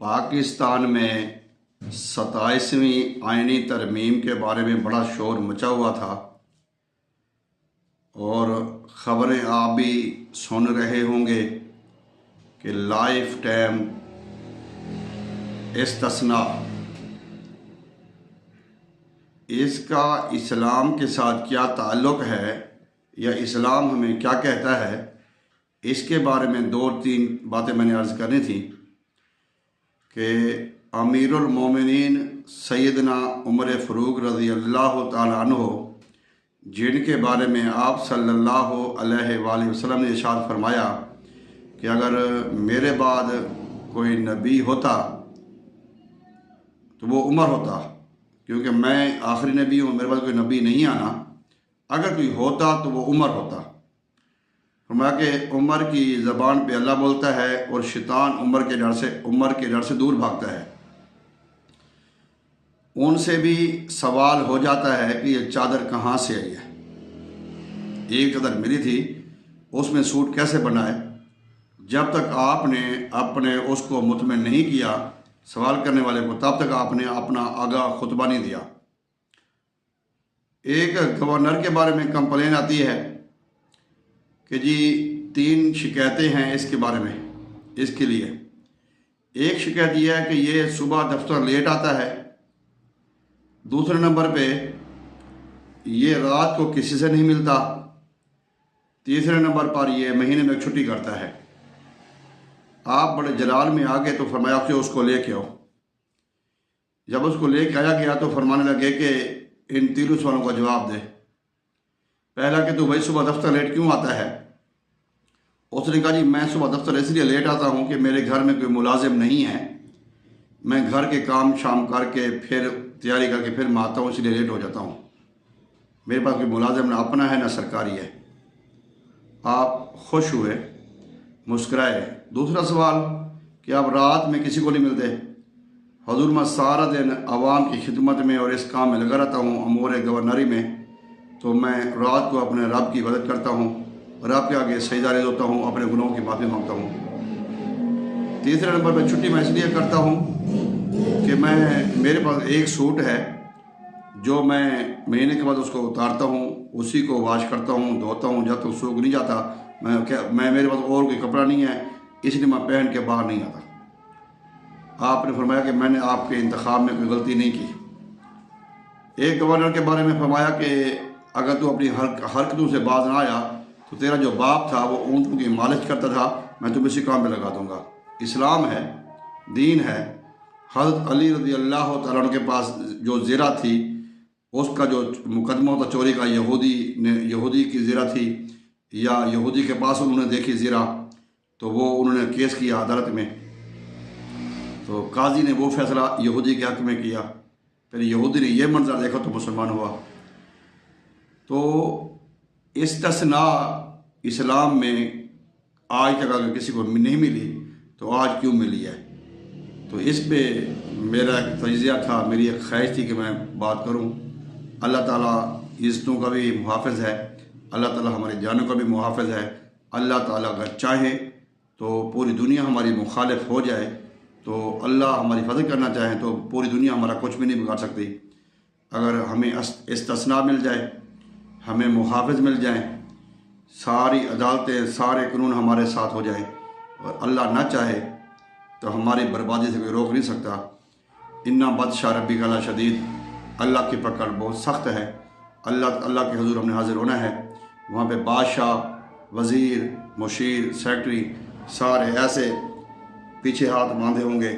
پاکستان میں 27ویں آئینی ترمیم کے بارے میں بڑا شور مچا ہوا تھا اور خبریں آپ بھی سن رہے ہوں گے کہ لائف ٹائم استثناء اس کا اسلام کے ساتھ کیا تعلق ہے یا اسلام ہمیں کیا کہتا ہے، اس کے بارے میں 2-3 باتیں میں نے عرض کرنی تھی کہ امیر المومنین سیدنا عمر فاروق رضی اللہ تعالیٰ عنہ جن کے بارے میں آپ صلی اللہ علیہ وآلہ وسلم نے ارشاد فرمایا کہ اگر میرے بعد کوئی نبی ہوتا تو وہ عمر ہوتا، کیونکہ میں آخری نبی ہوں، میرے بعد کوئی نبی نہیں آنا، اگر کوئی ہوتا تو وہ عمر ہوتا۔ فرمایا کہ عمر کی زبان پہ اللہ بولتا ہے اور شیطان عمر کے ڈر سے دور بھاگتا ہے۔ ان سے بھی سوال ہو جاتا ہے کہ یہ چادر کہاں سے آئی ہے، ایک چادر ملی تھی اس میں سوٹ کیسے بنا ہے؟ جب تک آپ نے اپنے اس کو مطمئن نہیں کیا سوال کرنے والے کو، تب تک آپ نے اپنا آگاہ خطبہ نہیں دیا۔ ایک گورنر کے بارے میں کمپلین آتی ہے کہ جی 3 شکایتیں ہیں اس کے بارے میں، اس کے لیے ایک شکایت یہ ہے کہ یہ صبح دفتر لیٹ آتا ہے، دوسرے نمبر پہ یہ رات کو کسی سے نہیں ملتا، تیسرے نمبر پر یہ مہینے میں چھٹی کرتا ہے۔ آپ بڑے جلال میں آگے تو فرمایا کہ اس کو لے کے آؤ۔ جب اس کو لے کے آیا گیا تو فرمانے لگے کہ ان 3 سوالوں کا جواب دے۔ پہلا کہ تو بھائی صبح دفتر لیٹ کیوں آتا ہے؟ اس نے کہا جی میں صبح دفتر اس لیے لیٹ آتا ہوں کہ میرے گھر میں کوئی ملازم نہیں ہے، میں گھر کے کام شام کر کے پھر تیاری کر کے پھر میں آتا ہوں، اس لیے لیٹ ہو جاتا ہوں، میرے پاس کوئی ملازم نہ اپنا ہے نہ سرکاری ہے۔ آپ خوش ہوئے، مسکرائے۔ دوسرا سوال کہ آپ رات میں کسی کو نہیں ملتے؟ حضور میں سارا دن عوام کی خدمت میں اور اس کام میں لگا رہتا ہوں، امور گورنری میں، تو میں رات کو اپنے رب کی عبادت کرتا ہوں، رب کے آگے سجدہ ریز ہوتا ہوں، اپنے گناہوں کی معافی مانگتا ہوں۔ تیسرے نمبر پہ چھٹی میں اس لیے کرتا ہوں کہ میرے پاس ایک سوٹ ہے جو میں مہینے کے بعد اس کو اتارتا ہوں، اسی کو واش کرتا ہوں، دھوتا ہوں، جب تک سوکھ نہیں جاتا میرے پاس اور کوئی کپڑا نہیں ہے، اس لیے میں پہن کے باہر نہیں آتا۔ آپ نے فرمایا کہ میں نے آپ کے انتخاب میں کوئی غلطی نہیں کی۔ ایک گورنر کے بارے میں فرمایا کہ اگر تو اپنی حرکتوں سے باز نہ آیا تو تیرا جو باپ تھا وہ اونٹوں کی مالش کرتا تھا، میں تمہیں اسی کام پہ لگا دوں گا۔ اسلام ہے، دین ہے۔ حضرت علی رضی اللہ تعالیٰ عنہ کے پاس جو زیرہ تھی، اس کا جو مقدمہ تھا چوری کا، یہودی کی زیرہ تھی یا یہودی کے پاس انہوں نے دیکھی زیرہ، تو وہ انہوں نے کیس کیا عدالت میں، تو قاضی نے وہ فیصلہ یہودی کے حق میں کیا، پھر یہودی نے یہ منظر دیکھا تو مسلمان ہوا۔ تو استثناء اسلام میں آج تک اگر کسی کو نہیں ملی تو آج کیوں ملی ہے؟ تو اس پہ میرا ایک تجزیہ تھا، میری ایک خواہش تھی کہ میں بات کروں۔ اللہ تعالیٰ عزتوں کا بھی محافظ ہے، اللہ تعالیٰ ہماری جانوں کا بھی محافظ ہے۔ اللہ تعالیٰ اگر چاہے تو پوری دنیا ہماری مخالف ہو جائے، تو اللہ ہماری فضل کرنا چاہیں تو پوری دنیا ہمارا کچھ بھی نہیں بگاڑ سکتی۔ اگر ہمیں استثناء مل جائے، ہمیں محافظ مل جائیں، ساری عدالتیں سارے قانون ہمارے ساتھ ہو جائیں، اور اللہ نہ چاہے تو ہماری بربادی سے کوئی روک نہیں سکتا۔ اِنَّ بَطْشَ رَبِّكَ لَشَدِيدٌ، اللہ کی پکڑ بہت سخت ہے۔ اللہ کے حضور ہم نے حاضر ہونا ہے، وہاں پہ بادشاہ، وزیر، مشیر، سیکٹری سارے ایسے پیچھے ہاتھ باندھے ہوں گے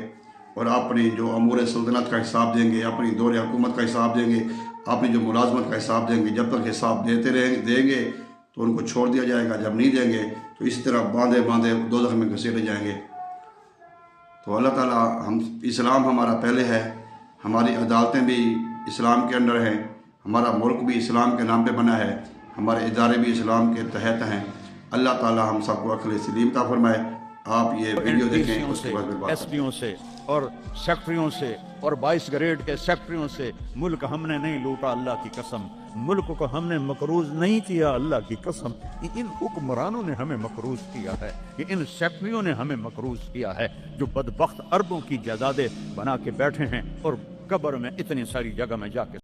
اور اپنی جو امور سلطنت کا حساب دیں گے، اپنی دور حکومت کا حساب دیں گے، اپنی جو ملازمت کا حساب دیں گے۔ جب تک حساب دیں گے تو ان کو چھوڑ دیا جائے گا، جب نہیں دیں گے تو اس طرح باندھے دوزخ میں گھسیٹے جائیں گے۔ تو اللہ تعالیٰ اسلام ہمارا پہلے ہے، ہماری عدالتیں بھی اسلام کے انڈر ہیں، ہمارا ملک بھی اسلام کے نام پہ بنا ہے، ہمارے ادارے بھی اسلام کے تحت ہیں۔ اللہ تعالیٰ ہم سب کو عقل سلیم عطا فرمائے۔ آپ یہ ویڈیو دیکھیں، اس کے بعد پھر بات کریں۔ اور سیکٹریوں سے اور 22 گریڈ کے سیکٹریوں سے ملک ہم نے نہیں لوٹا، اللہ کی قسم، ملک کو ہم نے مقروض نہیں کیا، اللہ کی قسم، ان حکمرانوں نے ہمیں مقروض کیا ہے، یہ ان سیکٹریوں نے ہمیں مقروض کیا ہے، جو بدبخت اربوں کی جائیدادیں بنا کے بیٹھے ہیں اور قبر میں اتنی ساری جگہ میں جا کے